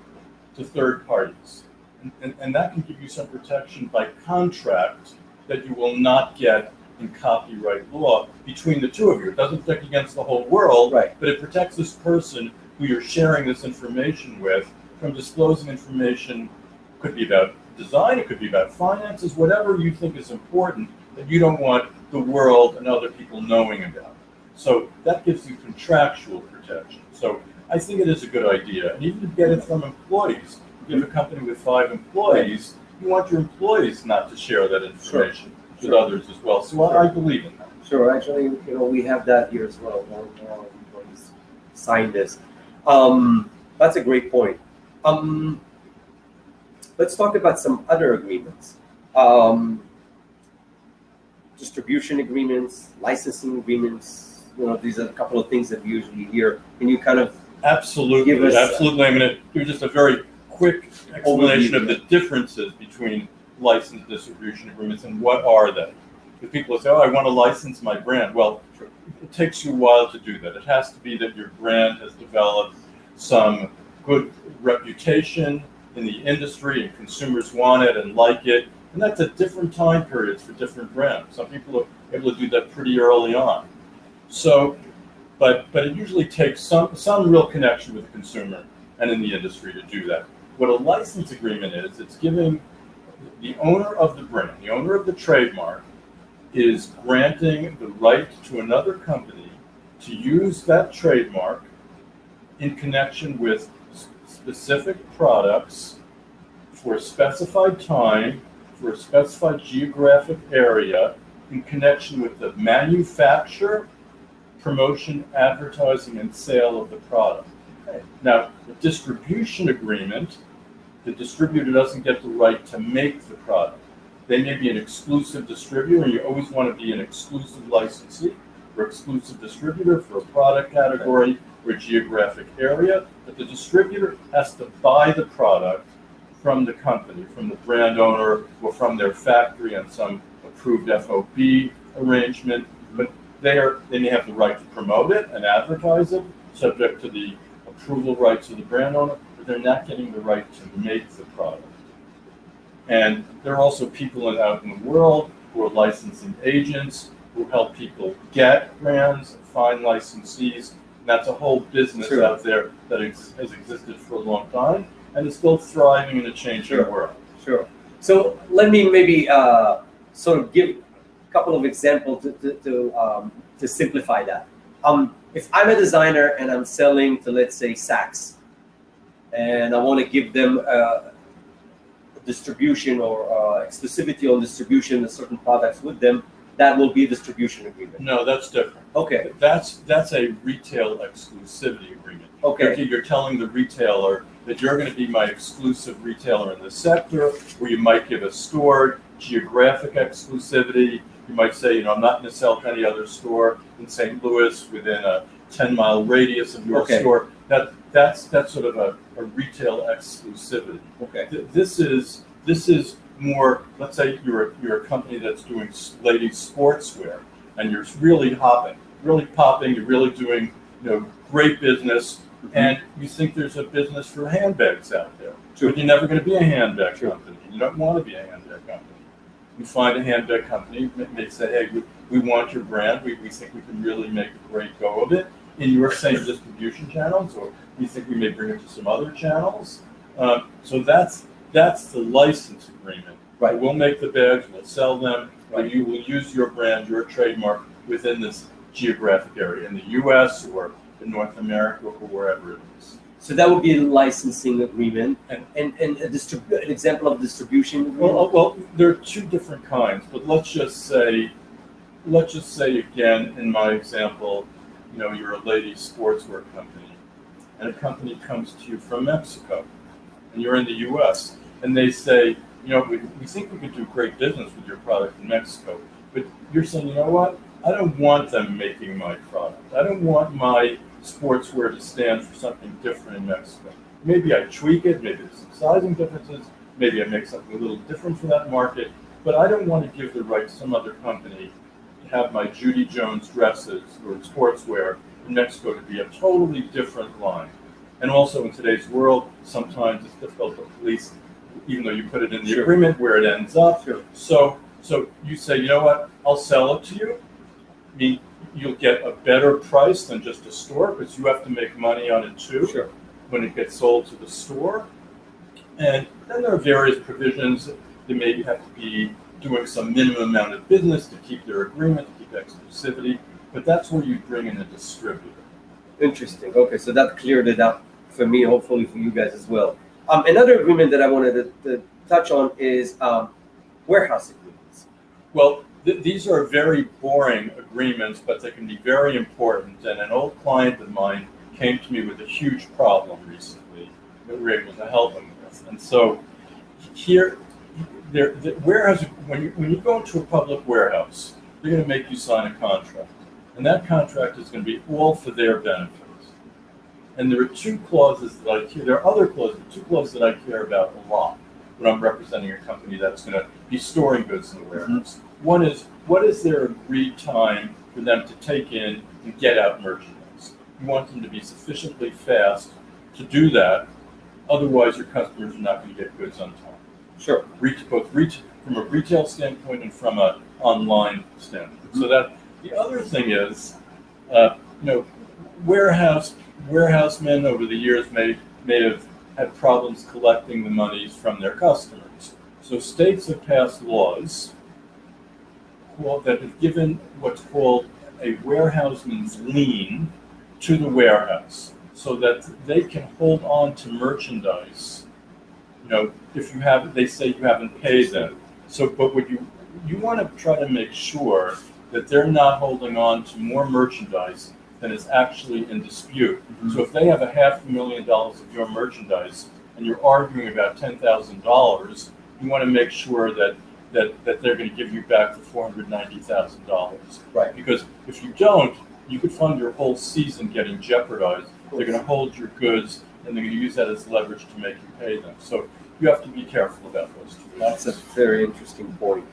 Speaker 2: to third parties. And that can give you some protection by contract that you will not get in copyright law between the two of you. It doesn't protect against the whole world,
Speaker 1: right,
Speaker 2: but it protects this person who you're sharing this information with from disclosing information. Could be about design, it could be about finances, whatever you think is important that you don't want the world and other people knowing about. So that gives you contractual protection. So I think it is a good idea. And even to get it from employees. You have a company with 5 employees, you want your employees not to share that information with others as well. So I believe in that.
Speaker 1: Sure, actually, you know, we have that here as well. Employees sign this. That's a great point. Let's talk about some other agreements. Distribution agreements, licensing agreements. You know, these are a couple of things that we usually hear. Can you kind of
Speaker 2: absolutely,
Speaker 1: give us
Speaker 2: absolutely. I'm going to do just a very quick explanation of the differences between license distribution agreements and what are they. Because people say, oh, I want to license my brand. Well, it takes you a while to do that. It has to be that your brand has developed some good reputation in the industry and consumers want it and like it. And that's at different time periods for different brands. Some people are able to do that pretty early on. So, but it usually takes some real connection with the consumer and in the industry to do that. What a license agreement is, it's giving the owner of the brand, the owner of the trademark, is granting the right to another company to use that trademark in connection with specific products for a specified time, for a specified geographic area, in connection with the manufacture, promotion, advertising, and sale of the product. Now, the distribution agreement, the distributor doesn't get the right to make the product. They may be an exclusive distributor, and you always want to be an exclusive licensee or exclusive distributor for a product category or a geographic area, but the distributor has to buy the product from the company, from the brand owner, or from their factory on some approved FOB arrangement, but they may have the right to promote it and advertise it, subject to the approval rights of the brand owner, but they're not getting the right to make the product. And there are also people out in the world who are licensing agents who help people get brands, find licensees, And that's a whole business
Speaker 1: Sure.
Speaker 2: out there that has existed for a long time and is still thriving in a changing
Speaker 1: Sure.
Speaker 2: world.
Speaker 1: Sure. So let me maybe sort of give a couple of examples to simplify that. If I'm a designer and I'm selling to, let's say, Saks, and I want to give them distribution or exclusivity on distribution of certain products with them, that will be a distribution agreement.
Speaker 2: No, that's different.
Speaker 1: Okay.
Speaker 2: That's a retail exclusivity agreement.
Speaker 1: Okay.
Speaker 2: You're telling the retailer that you're going to be my exclusive retailer in this sector, or you might give a store geographic exclusivity. You might say, I'm not going to sell to any other store in St. Louis within a 10-mile radius of your store. That's sort of a retail exclusivity.
Speaker 1: Okay.
Speaker 2: This is more. Let's say you're a company that's doing ladies sportswear, and you're really popping. You're really doing great business, and you think there's a business for handbags out there.
Speaker 1: Sure.
Speaker 2: But you're never going to be a handbag company. You don't want to be a handbag company. You find a handbag company, they say, hey, we want your brand. We think we can really make a great go of it in your same distribution channels, or we think we may bring it to some other channels. So that's the license agreement.
Speaker 1: Right.
Speaker 2: We'll make the bags, we'll sell them,
Speaker 1: right.
Speaker 2: but you will use your brand, your trademark within this geographic area in the U.S. or in North America or wherever it is.
Speaker 1: So that would be a licensing agreement, and an example of distribution agreement?
Speaker 2: Well, there are two different kinds, but let's just say again, in my example, you're a ladies sportswear company, and a company comes to you from Mexico, and you're in the U.S., and they say, we think we could do great business with your product in Mexico, but you're saying, you know what? I don't want them making my product. I don't want my sportswear to stand for something different in Mexico. Maybe I tweak it, maybe there's some sizing differences, maybe I make something a little different for that market, but I don't want to give the right to some other company to have my Judy Jones dresses or sportswear in Mexico to be a totally different line. And also in today's world, sometimes it's difficult to police, even though you put it in the
Speaker 1: Sure.
Speaker 2: agreement where it ends up.
Speaker 1: Sure.
Speaker 2: So you say, you know what, I'll sell it to you. I mean, you'll get a better price than just a store because you have to make money on it too.
Speaker 1: Sure.
Speaker 2: When it gets sold to the store. And then there are various provisions. They may have to be doing some minimum amount of business to keep their agreement, to keep exclusivity, but that's where you bring in a distributor.
Speaker 1: Interesting. Okay, so that cleared it up for me, hopefully for you guys as well. Another agreement that I wanted to touch on is warehouse agreements.
Speaker 2: Well, these are very boring agreements, but they can be very important. And an old client of mine came to me with a huge problem recently that we were able to help him with. And so here, the warehouse, when you go into a public warehouse, they're going to make you sign a contract. And that contract is going to be all for their benefit. And there are two clauses that I care. There are other clauses, two clauses that I care about a lot when I'm representing a company that's going to be storing goods in the warehouse. One is, what is their agreed time for them to take in and get out merchandise? You want them to be sufficiently fast to do that. Otherwise, your customers are not going to get goods on time.
Speaker 1: Sure.
Speaker 2: Both from a retail standpoint and from an online standpoint. So that the other thing is, warehousemen over the years may have had problems collecting the monies from their customers. So states have passed laws that have given what's called a warehouseman's lien to the warehouse, so that they can hold on to merchandise. If they say you haven't paid them. So, but what you want to try to make sure that they're not holding on to more merchandise than is actually in dispute. So if they have $500,000 of your merchandise and you're arguing about $10,000, you want to make sure that they're going to give you back the $490,000.
Speaker 1: Right.
Speaker 2: Because if you don't, you could find your whole season getting jeopardized. They're going to hold your goods and they're going to use that as leverage to make you pay them. So you have to be careful about those two.
Speaker 1: That's a very interesting point.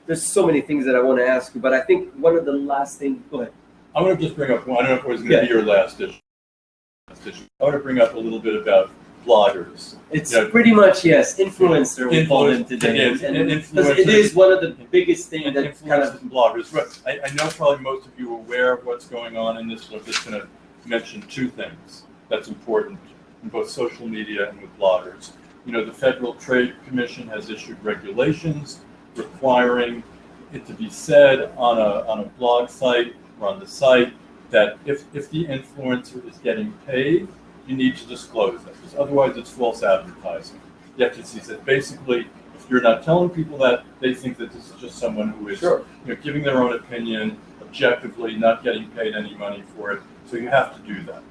Speaker 1: There's so many things that I want to ask you, but I think one of the last things. Go ahead.
Speaker 2: I'm going to just bring up one. I don't know if it was going to be your last issue. I want to bring up a little bit about bloggers.
Speaker 1: It's pretty much, yes, influencer, we call them today.
Speaker 2: Influencers,
Speaker 1: it is one of the biggest things that kind
Speaker 2: influencers
Speaker 1: of...
Speaker 2: and bloggers. But I know probably most of you are aware of what's going on in this, so I'm just going to mention two things that's important in both social media and with bloggers. The Federal Trade Commission has issued regulations requiring it to be said on a blog site or on the site that if the influencer is getting paid, you need to disclose that, because otherwise it's false advertising. The FTC said basically, if you're not telling people that, they think that this is just someone who is giving their own opinion objectively, not getting paid any money for it. So you have to do that.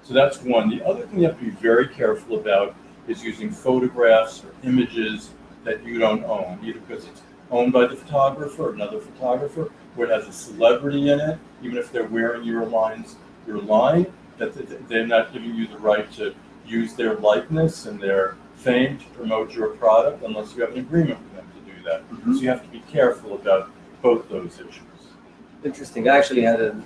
Speaker 2: So that's one. The other thing you have to be very careful about is using photographs or images that you don't own, either because it's owned by the photographer or another photographer, or it has a celebrity in it, even if they're wearing your line, that they're not giving you the right to use their likeness and their fame to promote your product unless you have an agreement with them to do that. So you have to be careful about both those issues.
Speaker 1: Interesting. I actually had an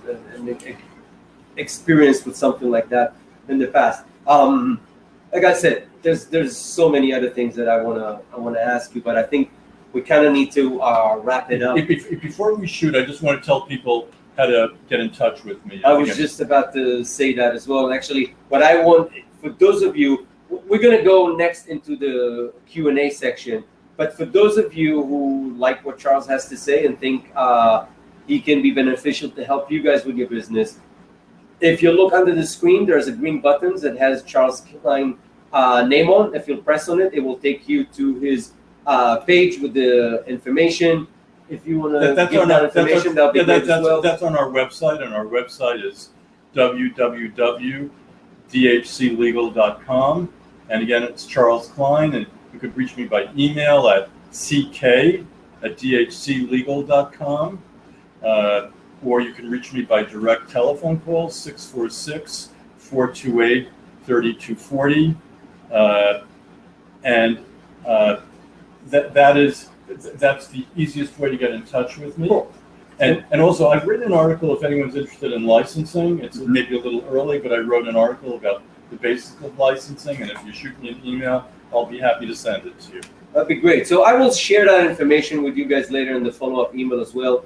Speaker 1: experience with something like that in the past. Like I said, there's so many other things that I wanna ask you, but I think we kind of need to wrap it up.
Speaker 2: Before we shoot, I just want to tell people how to get in touch with me.
Speaker 1: I was just about to say that as well. And actually, what I want, for those of you, we're going to go next into the Q&A section. But for those of you who like what Charles has to say and think he can be beneficial to help you guys with your business, if you look under the screen, there's a green button that has Charles Klien name on. If you'll press on it, it will take you to his page with the information. If you want to give that information, that'll be great as well.
Speaker 2: That's on our website, and our website is www.dhclegal.com. And again, it's Charles Klien, and you could reach me by email at ck@dhclegal.com, or you can reach me by direct telephone call, 646-428-3240. That's the easiest way to get in touch with me.
Speaker 1: Cool.
Speaker 2: And also, I've written an article if anyone's interested in licensing. It's maybe a little early, but I wrote an article about the basics of licensing, and if you shoot me an email, I'll be happy to send it to you.
Speaker 1: That'd be great. So I will share that information with you guys later in the follow-up email as well.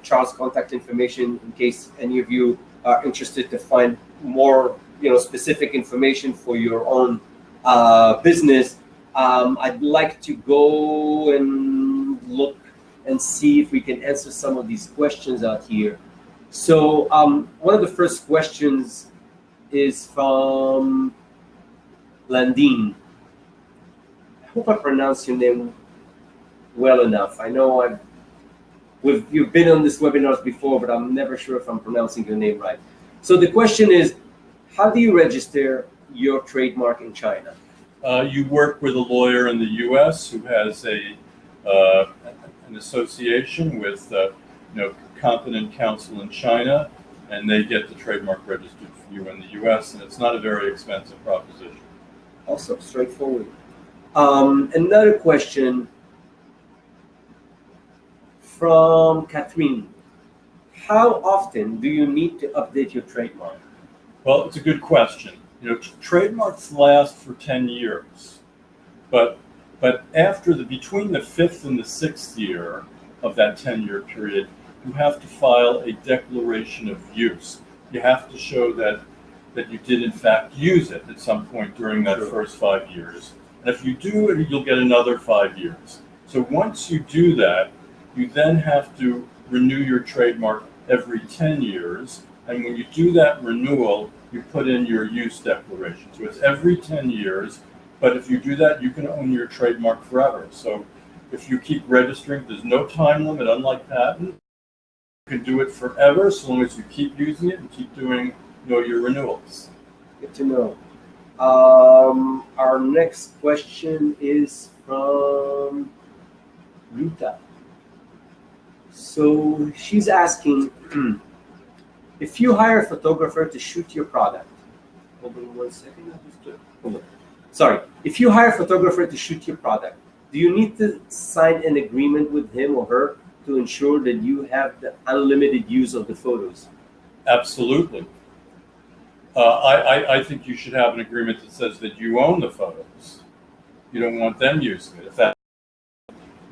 Speaker 1: Charles' contact information, in case any of you are interested to find more, specific information for your own business. I'd like to go and look and see if we can answer some of these questions out here. So one of the first questions is from Landine. I hope I pronounced your name well enough. I know you've been on this webinars before, but I'm never sure if I'm pronouncing your name right. So the question is, how do you register your trademark in China?
Speaker 2: You work with a lawyer in the U.S. who has an association with competent counsel in China, and they get the trademark registered for you in the U.S., and it's not a very expensive proposition.
Speaker 1: Awesome, straightforward. Another question from Catherine. How often do you need to update your trademark?
Speaker 2: Well, it's a good question. Trademarks last for 10 years, but between the 5th and the 6th year of that 10-year period, you have to file a declaration of use. You have to show that you did in fact use it at some point during that first 5 years. And if you do it, you'll get another 5 years. So once you do that, you then have to renew your trademark every 10 years. And when you do that renewal, you put in your use declaration. So it's every 10 years, but if you do that, you can own your trademark forever. So if you keep registering, there's no time limit, unlike patent. You can do it forever, so long as you keep using it and keep doing your renewals.
Speaker 1: Good to know. Our next question is from Rita. So she's asking, if you hire a photographer to shoot your product, hold on 1 second. Sorry. If you hire a photographer to shoot your product, do you need to sign an agreement with him or her to ensure that you have the unlimited use of the photos?
Speaker 2: Absolutely. I think you should have an agreement that says that you own the photos. You don't want them using it. If that,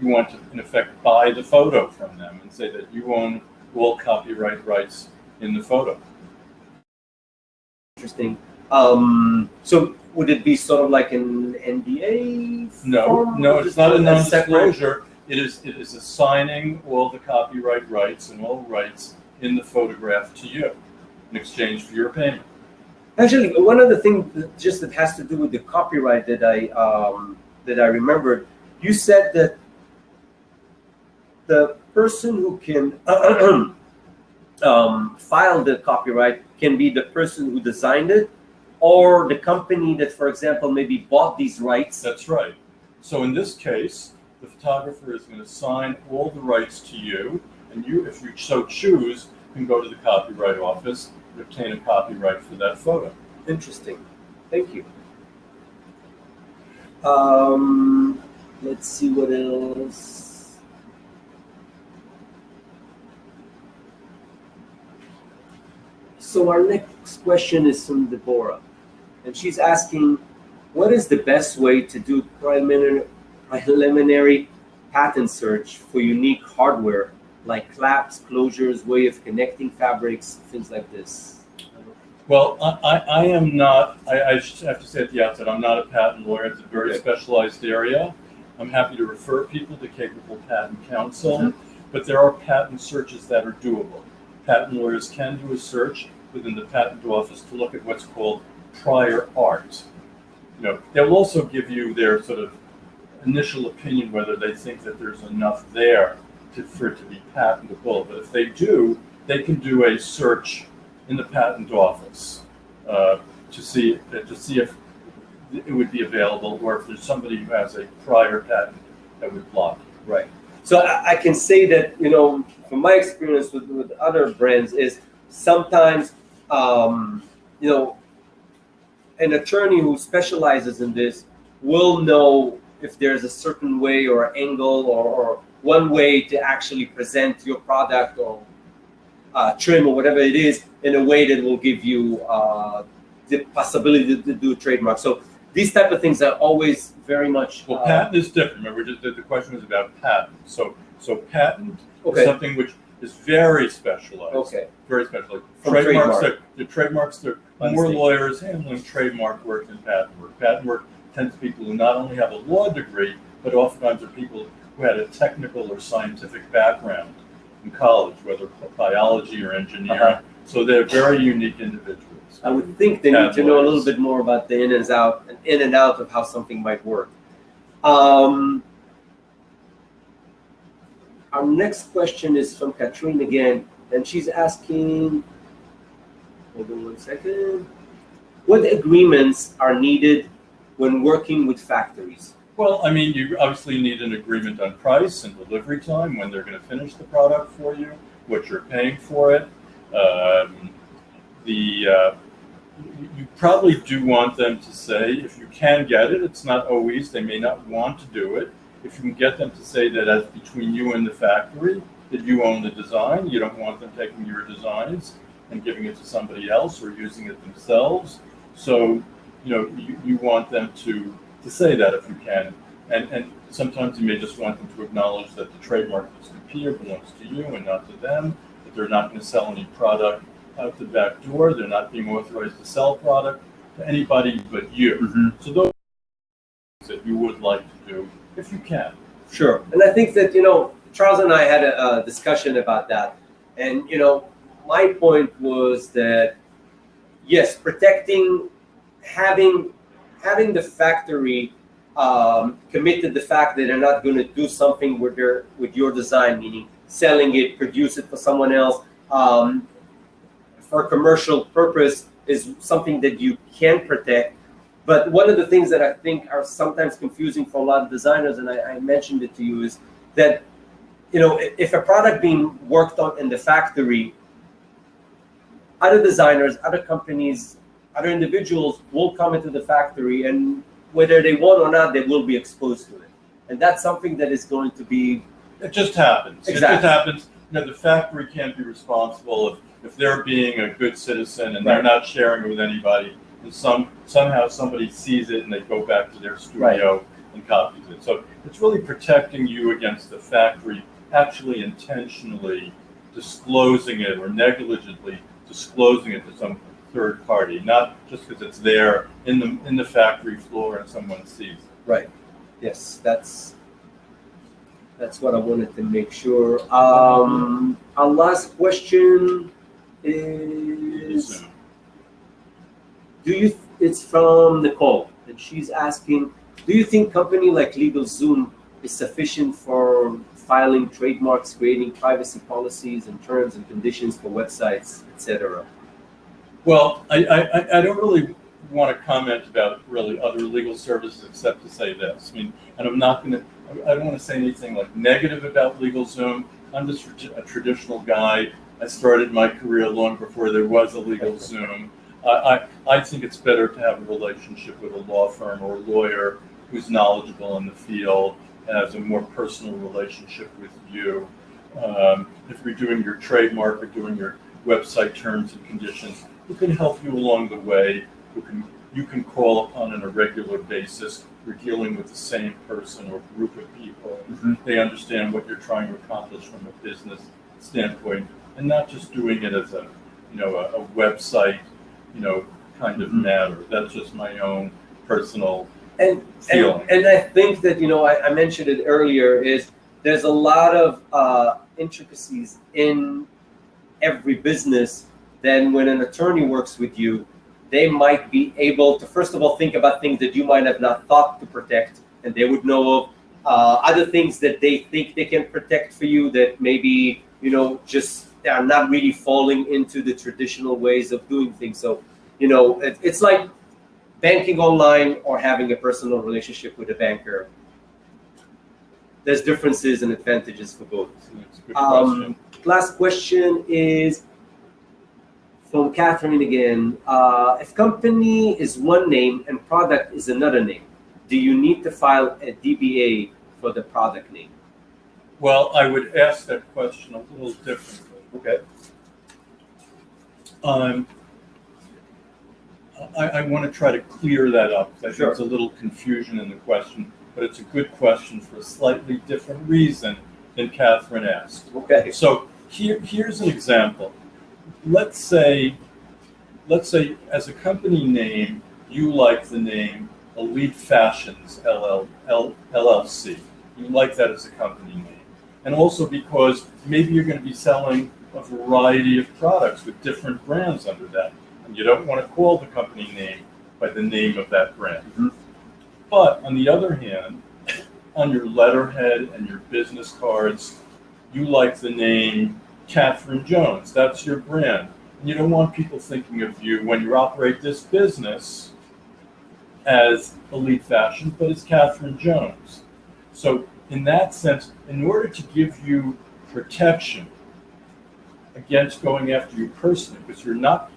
Speaker 2: you want to, in effect, buy the photo from them and say that you own all copyright rights in the photo.
Speaker 1: Interesting. So would it be sort of like an NDA?
Speaker 2: No, it's not a non-disclosure. It is assigning all the copyright rights and all rights in the photograph to you in exchange for your payment.
Speaker 1: Actually, one of the things just that has to do with the copyright that I remembered, you said that the person who can file the copyright can be the person who designed it, or the company that, for example, maybe bought these rights.
Speaker 2: That's right. So in this case, the photographer is going to assign all the rights to you, and you, if you so choose, can go to the Copyright Office and obtain a copyright for that photo.
Speaker 1: Interesting. Thank you. Let's see what else. So our next question is from Deborah, and she's asking, what is the best way to do preliminary patent search for unique hardware like clamps, closures, way of connecting fabrics, things like this?
Speaker 2: Well, I am not, I just have to say at the outset, I'm not a patent lawyer. It's a very specialized area. I'm happy to refer people to capable patent counsel, but there are patent searches that are doable. Patent lawyers can do a search within the patent office to look at what's called prior art. You know, they'll also give you their sort of initial opinion whether they think that there's enough there for it to be patentable. But if they do, they can do a search in the patent office to see if it would be available, or if there's somebody who has a prior patent that would block it.
Speaker 1: Right. So I can say that, you know, from my experience with other brands is sometimes, you know, an attorney who specializes in this will know if there's a certain way or angle or one way to actually present your product or trim or whatever it is in a way that will give you the possibility to do a trademark. So these type of things are always very much.
Speaker 2: Well, patent is different. Remember, the question was about patent. So patent is something which is very specialized. Okay. Very specialized. The trademarks, there are more lawyers handling trademark work than patent work. Patent work tends to people who not only have a law degree, but oftentimes are people who had a technical or scientific background in college, whether biology or engineering. So they're very unique individuals.
Speaker 1: I would think they need to know a little bit more about the in and out of how something might work. Our next question is from Katrine again, and she's asking, hold on 1 second, what agreements are needed when working with factories?
Speaker 2: Well, I mean, you obviously need an agreement on price and delivery time, when they're going to finish the product for you, what you're paying for it. You probably do want them to say, if you can get it, it's not always, they may not want to do it. If you can get them to say that as between you and the factory, that you own the design, you don't want them taking your designs and giving it to somebody else or using it themselves. So, you know, you want them to say that if you can. And sometimes you may just want them to acknowledge that the trademark that's computer belongs to you and not to them, that they're not going to sell any product out the back door, they're not being authorized to sell product to anybody but you. So those are things that you would like to do if you can.
Speaker 1: Sure. And I think that, you know, Charles and I had a discussion about that. And, you know, my point was that, yes, protecting, having the factory commit to the fact that they're not going to do something with your design, meaning selling it, produce it for someone else, for commercial purpose, is something that you can protect. But one of the things that I think are sometimes confusing for a lot of designers, and I mentioned it to you, is that, you know, if a product being worked on in the factory, other designers, other companies, other individuals will come into the factory, and whether they want or not, they will be exposed to it. And that's something that is going to be...
Speaker 2: It just happens.
Speaker 1: Exactly.
Speaker 2: It just happens. You know, the factory can't be responsible if they're being a good citizen and they're not sharing it with anybody, and somehow somebody sees it and they go back to their studio and copies it. So it's really protecting you against the factory actually intentionally disclosing it or negligently disclosing it to some third party, not just because it's there in the factory floor and someone sees it.
Speaker 1: Right. Yes, that's what I wanted to make sure. Our last question is, it's from Nicole, and she's asking, do you think company like LegalZoom is sufficient for filing trademarks, creating privacy policies and terms and conditions for websites, etc.?
Speaker 2: Well, I don't really want to comment about really other legal services except to say this. I mean, and I don't want to say anything like negative about LegalZoom. I'm just a traditional guy. I started my career long before there was a LegalZoom. I think it's better to have a relationship with a law firm or a lawyer who's knowledgeable in the field and has a more personal relationship with you. If you're doing your trademark or doing your website terms and conditions, who can help you along the way, you can call upon on a regular basis. You're dealing with the same person or group of people. Mm-hmm. They understand what you're trying to accomplish from a business standpoint, and not just doing it as a website, kind of matter. That's just my own personal feeling.
Speaker 1: And I think that, I mentioned it earlier, is there's a lot of intricacies in every business. Then when an attorney works with you, they might be able to, first of all, think about things that you might have not thought to protect, and they would know of other things that they think they can protect for you that maybe, just they are not really falling into the traditional ways of doing things. So, it's like banking online or having a personal relationship with a banker. There's differences and advantages for both.
Speaker 2: That's a good question.
Speaker 1: Last question is from Catherine again. If company is one name and product is another name, do you need to file a DBA for the product name?
Speaker 2: Well, I would ask that question a little differently.
Speaker 1: Okay.
Speaker 2: I want to try to clear that up. I think
Speaker 1: Sure.
Speaker 2: there's a little confusion in the question, but it's a good question for a slightly different reason than Catherine asked.
Speaker 1: Okay.
Speaker 2: So here's an example. Let's say as a company name, you like the name Elite Fashions LLC. You like that as a company name. And also because maybe you're going to be selling a variety of products with different brands under that. And you don't want to call the company name by the name of that brand. Mm-hmm. But on the other hand, on your letterhead and your business cards, you like the name Catherine Jones. That's your brand. And you don't want people thinking of you when you operate this business as Elite Fashion, but as Catherine Jones. So in that sense, in order to give you protection against going after you personally, because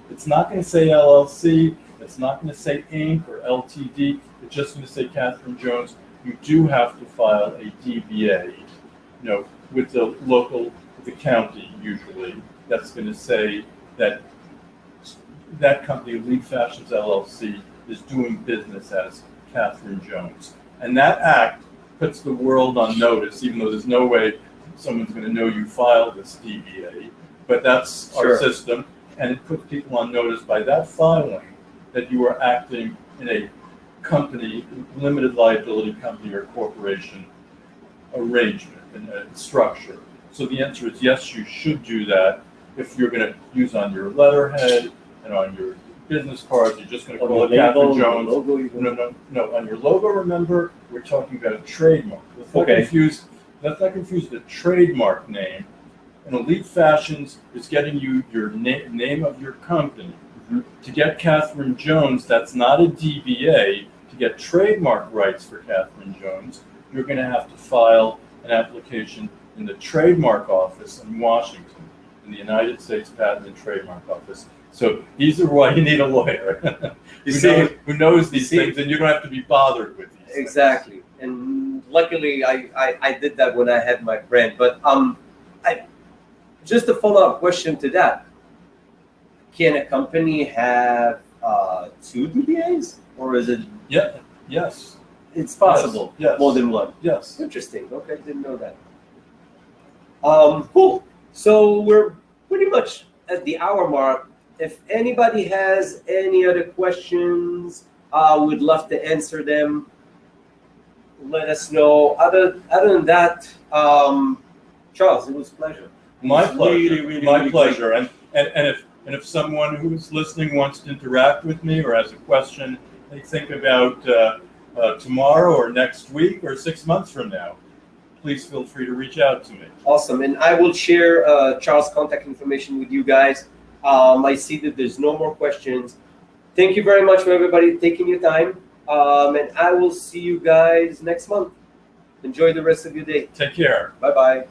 Speaker 2: it's not going to say LLC, it's not going to say Inc. or LTD, it's just going to say Catherine Jones. You do have to file a DBA, with the county usually. That's going to say that company, Elite Fashions LLC, is doing business as Catherine Jones. And that act puts the world on notice, even though there's no way someone's going to know you filed this DBA. But that's our system, and it puts people on notice by that filing that you are acting in a company, limited liability company or corporation arrangement and structure. So the answer is yes, you should do that. If you're going to use on your letterhead and on your business cards, you're just going to call it Catherine Jones. No. On your logo, remember, we're talking about a trademark. Let's not confuse the trademark name. And Elite Fashions is getting you your name of your company. Mm-hmm. To get Catherine Jones, that's not a DBA. To get trademark rights for Catherine Jones, you're going to have to file an application in the trademark office in Washington, in the United States Patent and Trademark Office. So these are why you need a lawyer who knows these things, and you don't have to be bothered with these
Speaker 1: exactly things. And luckily I did that when I had my brand. But just a follow-up question to that. can a company have 2 DBAs, or is it?
Speaker 2: Yeah. Yes.
Speaker 1: It's possible.
Speaker 2: Yes.
Speaker 1: More than one.
Speaker 2: Yes.
Speaker 1: Interesting. Okay, didn't know that. Cool. So we're pretty much at the hour mark. If anybody has any other questions, we'd love to answer them. Let us know. Other than that, Charles, it was a pleasure.
Speaker 2: My pleasure. My
Speaker 1: really
Speaker 2: pleasure. And if someone who's listening wants to interact with me or has a question they think about tomorrow or next week or 6 months from now, please feel free to reach out to me.
Speaker 1: Awesome. And I will share Charles' contact information with you guys. I see that there's no more questions. Thank you very much for everybody taking your time. And I will see you guys next month. Enjoy the rest of your day.
Speaker 2: Take care.
Speaker 1: Bye-bye.